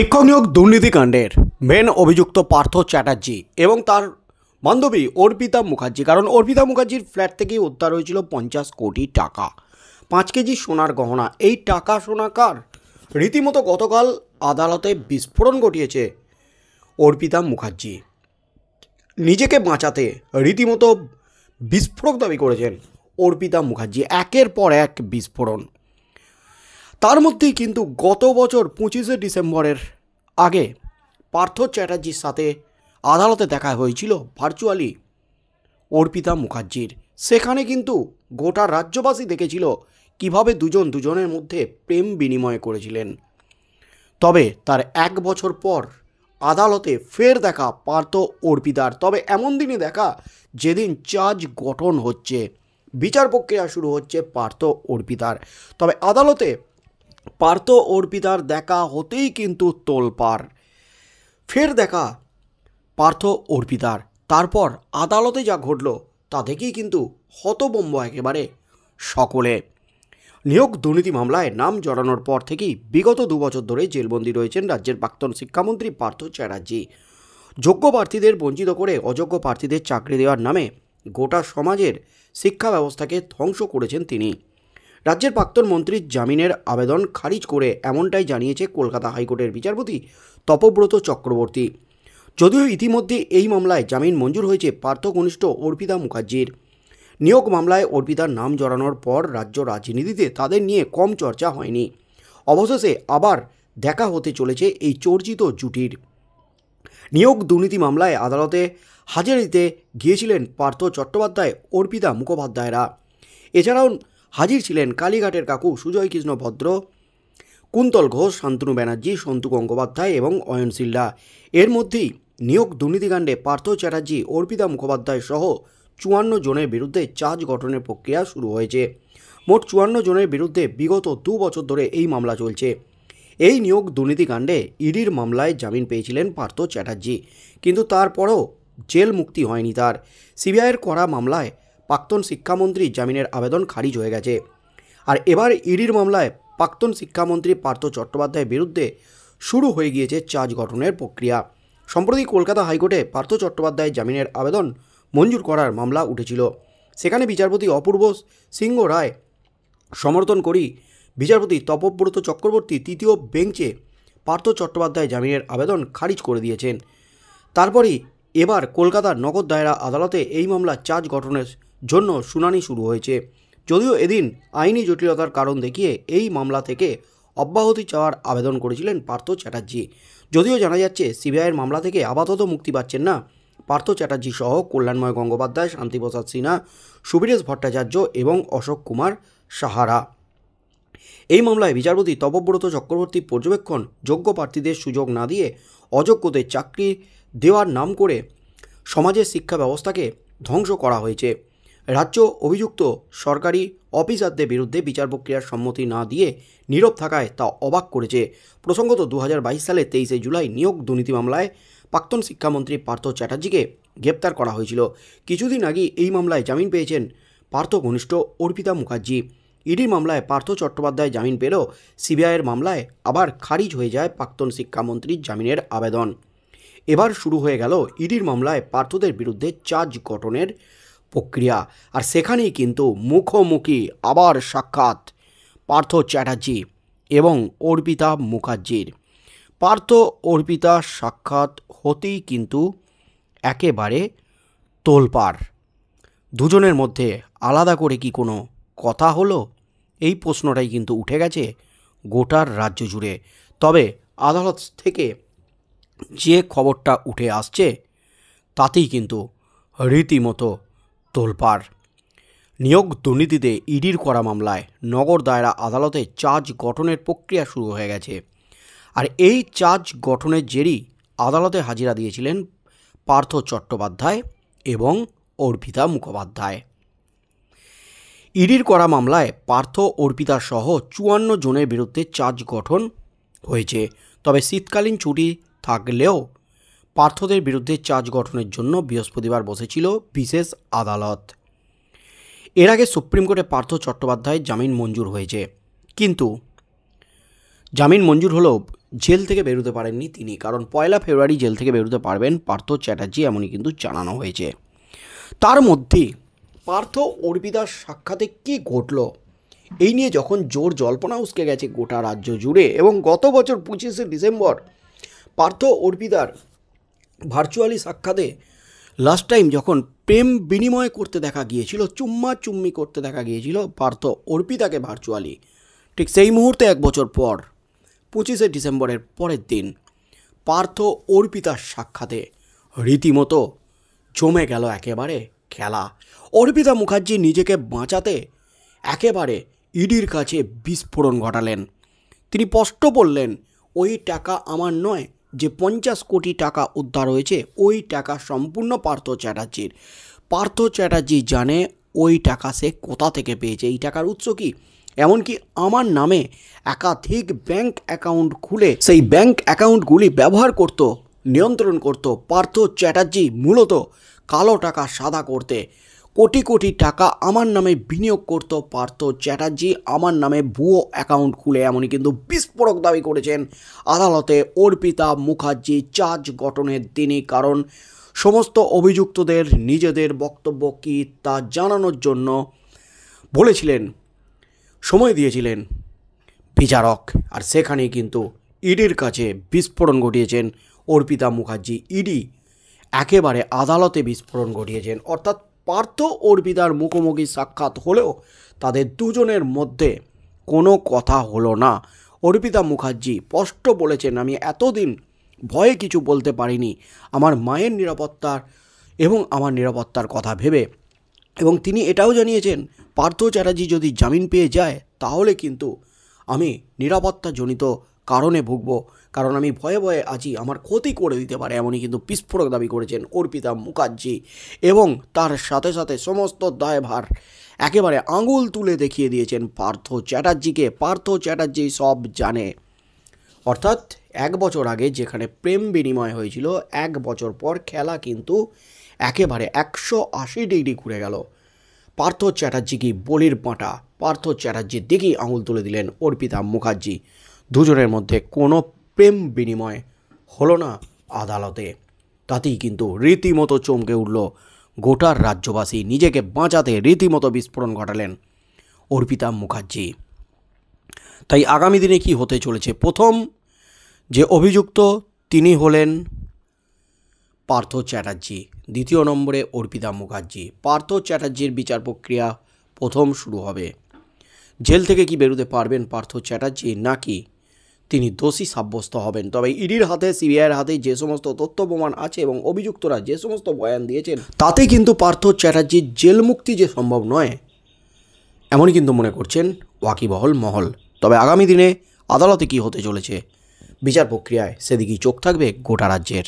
শিক্ষক নিয়োগ দুর্নীতিকাণ্ডের মেন অভিযুক্ত পার্থ চ্যাটার্জি এবং তার বান্ধবী অর্পিতা মুখার্জি। কারণ অর্পিতা মুখার্জির ফ্ল্যাট থেকেই উদ্ধার হয়েছিল 50 কোটি টাকা, 5 কেজি সোনার গহনা। এই টাকা সোনা কার? রীতিমতো গতকাল আদালতে বিস্ফোরণ ঘটিয়েছে অর্পিতা মুখার্জি। নিজেকে বাঁচাতে রীতিমতো বিস্ফোরক দাবি করেছেন অর্পিতা মুখার্জি। একের পর এক বিস্ফোরণ। তার মধ্যেই কিন্তু গত বছর 25শে ডিসেম্বরের আগে পার্থ চ্যাটার্জির সাথে আদালতে দেখা হয়েছিল ভার্চুয়ালি অর্পিতা মুখার্জির। সেখানে কিন্তু গোটা রাজ্যবাসী দেখেছিল কিভাবে দুজনের মধ্যে প্রেম বিনিময় করেছিলেন। তবে তার 1 বছর পর আদালতে ফের দেখা পার্থ অর্পিতার। তবে এমন দিনে দেখা যেদিন চার্জ গঠন হচ্ছে, বিচার প্রক্রিয়া শুরু হচ্ছে পার্থ অর্পিতার। তবে আদালতে পার্থ অর্পিতার দেখা হতেই কিন্তু তোলপাড়। ফের দেখা পার্থ অর্পিতার। তারপর আদালতে যা ঘটল তা দেখেই কিন্তু হতভম্ব একেবারে সকলে। নিয়োগ দুর্নীতি মামলায় নাম জড়ানোর পর থেকেই বিগত 2 বছর ধরে জেলবন্দি রয়েছেন রাজ্যের প্রাক্তন শিক্ষামন্ত্রী পার্থ চ্যাটার্জি। যোগ্য প্রার্থীদের বঞ্চিত করে অযোগ্য প্রার্থীদের চাকরি দেওয়ার নামে গোটা সমাজের শিক্ষা ব্যবস্থাকে ধ্বংস করেছেন তিনি। রাজ্যের প্রাক্তন মন্ত্রীর জামিনের আবেদন খারিজ করে এমনটাই জানিয়েছে কলকাতা হাইকোর্টের বিচারপতি তপব্রত চক্রবর্তী। যদিও ইতিমধ্যে এই মামলায় জামিন মঞ্জুর হয়েছে পার্থ ঘনিষ্ঠ অর্পিতা মুখার্জির। নিয়োগ মামলায় অর্পিতার নাম জড়ানোর পর রাজ্য রাজনীতিতে তাদের নিয়ে কম চর্চা হয়নি। অবশেষে আবার দেখা হতে চলেছে এই চর্চিত জুটির। নিয়োগ দুর্নীতি মামলায় আদালতে হাজিরা দিতে গিয়েছিলেন পার্থ চট্টোপাধ্যায়, অর্পিতা মুখোপাধ্যায়রা। এছাড়াও হাজির ছিলেন কালীঘাটের কাকু সুজয় কৃষ্ণ ভদ্র, কুন্তল ঘোষ, শান্তনু ব্যানার্জি, সন্তু গঙ্গোপাধ্যায় এবং অয়ন সিল্লা। এর মধ্যেই নিয়োগ দুর্নীতিকাণ্ডে পার্থ চ্যাটার্জি, অর্পিতা মুখোপাধ্যায় সহ 54 জনের বিরুদ্ধে চার্জ গঠনের প্রক্রিয়া শুরু হয়েছে। মোট 54 জনের বিরুদ্ধে বিগত 2 বছর ধরে এই মামলা চলছে। এই নিয়োগ দুর্নীতিকাণ্ডে ইডির মামলায় জামিন পেয়েছিলেন পার্থ চ্যাটার্জি, কিন্তু তারপরেও জেল মুক্তি হয়নি তার। সিবিআইয়ের করা মামলায় প্রাক্তন শিক্ষামন্ত্রী জামিনের আবেদন খারিজ হয়ে গেছে। আর এবার ইডির মামলায় প্রাক্তন শিক্ষামন্ত্রী পার্থ চট্টোপাধ্যায়ের বিরুদ্ধে শুরু হয়ে গিয়েছে চার্জ গঠনের প্রক্রিয়া। সম্প্রতি কলকাতা হাইকোর্টে পার্থ চট্টোপাধ্যায়ের জামিনের আবেদন মঞ্জুর করার মামলা উঠেছিল। সেখানে বিচারপতি অপূর্ব সিংহ রায় সমর্থন করি বিচারপতি তপব্রত চক্রবর্তী তৃতীয় বেঞ্চে পার্থ চট্টোপাধ্যায় জামিনের আবেদন খারিজ করে দিয়েছেন। তারপরই এবার কলকাতার নগর দায়রা আদালতে এই মামলা চার্জ গঠনের জন্য শুনানি শুরু হয়েছে। যদিও এদিন আইনি জটিলতার কারণ দেখিয়ে এই মামলা থেকে অব্যাহতি চাওয়ার আবেদন করেছিলেন পার্থ চ্যাটার্জি। যদিও জানা যাচ্ছে সিবিআইয়ের মামলা থেকে আপাতত মুক্তি পাচ্ছেন না পার্থ চ্যাটার্জি সহ কল্যাণময় গঙ্গোপাধ্যায়, শান্তিপ্রসাদ সিনহা, সুবীরেশ ভট্টাচার্য এবং অশোক কুমার সাহারা। এই মামলায় বিচারপতি তপব্রত চক্রবর্তী পর্যবেক্ষণ, যোগ্য প্রার্থীদের সুযোগ না দিয়ে অযোগ্যদের চাকরি দেওয়ার নাম করে সমাজের শিক্ষা ব্যবস্থাকে ধ্বংস করা হয়েছে। রাজ্য অভিযুক্ত সরকারি অফিসারদের বিরুদ্ধে বিচার প্রক্রিয়ার সম্মতি না দিয়ে নীরব থাকায় তা অবাক করেছে। প্রসঙ্গত 2022 সালের 23শে জুলাই নিয়োগ দুর্নীতি মামলায় প্রাক্তন শিক্ষামন্ত্রী পার্থ চ্যাটার্জিকে গ্রেপ্তার করা হয়েছিল। কিছুদিন আগে এই মামলায় জামিন পেয়েছেন পার্থ ঘনিষ্ঠ অর্পিতা মুখার্জি। ইডির মামলায় পার্থ চট্টোপাধ্যায় জামিন পেলেও সিবিআইয়ের মামলায় আবার খারিজ হয়ে যায় প্রাক্তন শিক্ষামন্ত্রীর জামিনের আবেদন। এবার শুরু হয়ে গেল ইডির মামলায় পার্থদের বিরুদ্ধে চার্জ গঠনের প্রক্রিয়া। আর সেখানেই কিন্তু মুখোমুখি আবার সাক্ষাৎ পার্থ চ্যাটার্জি এবং অর্পিতা মুখার্জির। পার্থ অর্পিতা সাক্ষাৎ হতেই কিন্তু একেবারে তোলপাড়। দুজনের মধ্যে আলাদা করে কি কোনো কথা হলো, এই প্রশ্নটাই কিন্তু উঠে গেছে গোটার রাজ্য জুড়ে। তবে আদালত থেকে যে খবরটা উঠে আসছে তাতেই কিন্তু রীতিমতো তোলপাড়। নিয়োগ দুর্নীতিতে ইডির করা মামলায় নগর দায়রা আদালতে চার্জ গঠনের প্রক্রিয়া শুরু হয়ে গেছে। আর এই চার্জ গঠনের জেরই আদালতে হাজিরা দিয়েছিলেন পার্থ চট্টোপাধ্যায় এবং অর্পিতা মুখোপাধ্যায়। ইডির করা মামলায় পার্থ অর্পিতা সহ 54 জনের বিরুদ্ধে চার্জ গঠন হয়েছে। তবে শীতকালীন ছুটি থাকলেও পার্থদের বিরুদ্ধে চার্জ গঠনের জন্য বৃহস্পতিবার বসেছিল বিশেষ আদালত। এর আগে সুপ্রিম কোর্টে পার্থ চট্টোপাধ্যায়ের জামিন মঞ্জুর হয়েছে, কিন্তু জামিন মঞ্জুর হলেও জেল থেকে বেরোতে পারেননি তিনি, কারণ 1 ফেব্রুয়ারি জেল থেকে বেরোতে পারবেন পার্থ চ্যাটার্জি, এমনই কিন্তু জানানো হয়েছে। তার মধ্যে পার্থ অর্পিতার সাক্ষাতে কী ঘটল এই নিয়ে যখন জোর জল্পনা উসকে গেছে গোটা রাজ্য জুড়ে, এবং গত বছর 25শে ডিসেম্বর পার্থ অর্পিতার ভার্চুয়ালি সাক্ষাতে লাস্ট টাইম যখন প্রেম বিনিময় করতে দেখা গিয়েছিল, চুম্মা চুম্মি করতে দেখা গিয়েছিল পার্থ অর্পিতাকে ভার্চুয়ালি, ঠিক সেই মুহূর্তে 1 বছর পর 25শে ডিসেম্বরের পরের দিন পার্থ অর্পিতার সাক্ষাতে রীতিমতো জমে গেল একেবারে খেলা। অর্পিতা মুখার্জি নিজেকে বাঁচাতে একেবারে ইডির কাছে বিস্ফোরণ ঘটালেন। তিনি স্পষ্ট বললেন, ওই টাকা আমার নয়, যে 50 কোটি টাকা উদ্ধার হয়েছে ওই টাকা সম্পূর্ণ পার্থ চ্যাটার্জির। পার্থ চ্যাটার্জি জানে ওই টাকা সে কোথা থেকে পেয়েছে, এই টাকার উৎস কী। এমনকি আমার নামে একাধিক ব্যাংক অ্যাকাউন্ট খুলে সেই ব্যাংক অ্যাকাউন্টগুলি ব্যবহার করত, নিয়ন্ত্রণ করত পার্থ চ্যাটার্জি, মূলত কালো টাকা সাদা করতে। কোটি কোটি টাকা আমার নামে বিনিয়োগ করত পার্থ চ্যাটার্জি, আমার নামে ভুয়ো অ্যাকাউন্ট খুলে, এমনই কিন্তু বিস্ফোরক দাবি করেছেন আদালতে অর্পিতা মুখার্জি চার্জ গঠনের দিনই। কারণ সমস্ত অভিযুক্তদের নিজেদের বক্তব্য কী তা জানানোর জন্য বলেছিলেন, সময় দিয়েছিলেন বিচারক, আর সেখানেই কিন্তু ইডির কাছে বিস্ফোরণ ঘটিয়েছেন অর্পিতা মুখার্জি। ইডি একেবারে আদালতে বিস্ফোরণ ঘটিয়েছেন, অর্থাৎ পার্থ অর্পিতার মুখোমুখি সাক্ষাৎ হলেও তাদের দুজনের মধ্যে কোনো কথা হলো না। অর্পিতা মুখার্জি স্পষ্ট বলেছেন, আমি এতদিন ভয়ে কিছু বলতে পারিনি, আমার মায়ের নিরাপত্তার এবং আমার নিরাপত্তার কথা ভেবে। এবং তিনি এটাও জানিয়েছেন, পার্থ চ্যাটার্জি যদি জামিন পেয়ে যায় তাহলে কিন্তু আমি নিরাপত্তাজনিত কারণে ভুগব, কারণ আমি ভয়ে ভয়ে আছি, আমার ক্ষতি করে দিতে পারে, এমনই কিন্তু বিস্ফোরক দাবি করেছেন অর্পিতা মুখার্জি। এবং তার সাথে সাথে সমস্ত দায়ভার একেবারে আঙুল তুলে দেখিয়ে দিয়েছেন পার্থ চ্যাটার্জিকে। পার্থ চ্যাটার্জি সব জানে, অর্থাৎ 1 বছর আগে যেখানে প্রেম বিনিময় হয়েছিল, 1 বছর পর খেলা কিন্তু একেবারে 180 ডিগ্রি ঘুরে গেল। পার্থ চ্যাটার্জি কি বলির পাঁটা, পার্থ চ্যাটার্জির দিকেই আঙুল তুলে দিলেন অর্পিতা মুখার্জি। দুজনের মধ্যে কোনো প্রেম বিনিময় হলো না আদালতে। তাতেই কিন্তু রীতিমতো চমকে উঠল গোটার রাজ্যবাসী, নিজেকে বাঁচাতে রীতিমতো বিস্ফোরণ ঘটালেন অর্পিতা মুখার্জি। তাই আগামী দিনে কি হতে চলেছে, প্রথম যে অভিযুক্ত তিনি হলেন পার্থ চ্যাটার্জি, দ্বিতীয় নম্বরে অর্পিতা মুখার্জি। পার্থ চ্যাটার্জির বিচার প্রক্রিয়া প্রথম শুরু হবে। জেল থেকে কি বেরোতে পারবেন পার্থ চ্যাটার্জি, নাকি তিনি দোষী সাব্যস্ত হবেন? তবে ইডির হাতে, সিবিআইয়ের হাতে যে সমস্ত তথ্য প্রমাণ আছে এবং অভিযুক্তরা যে সমস্ত বয়ান দিয়েছেন, তাতে কিন্তু পার্থ চ্যাটার্জির জেল মুক্তি যে সম্ভব নয়, এমনই কিন্তু মনে করছেন ওয়াকিবহল মহল। তবে আগামী দিনে আদালতে কি হতে চলেছে বিচার প্রক্রিয়ায়, সেদিকেই চোখ থাকবে গোটা রাজ্যের।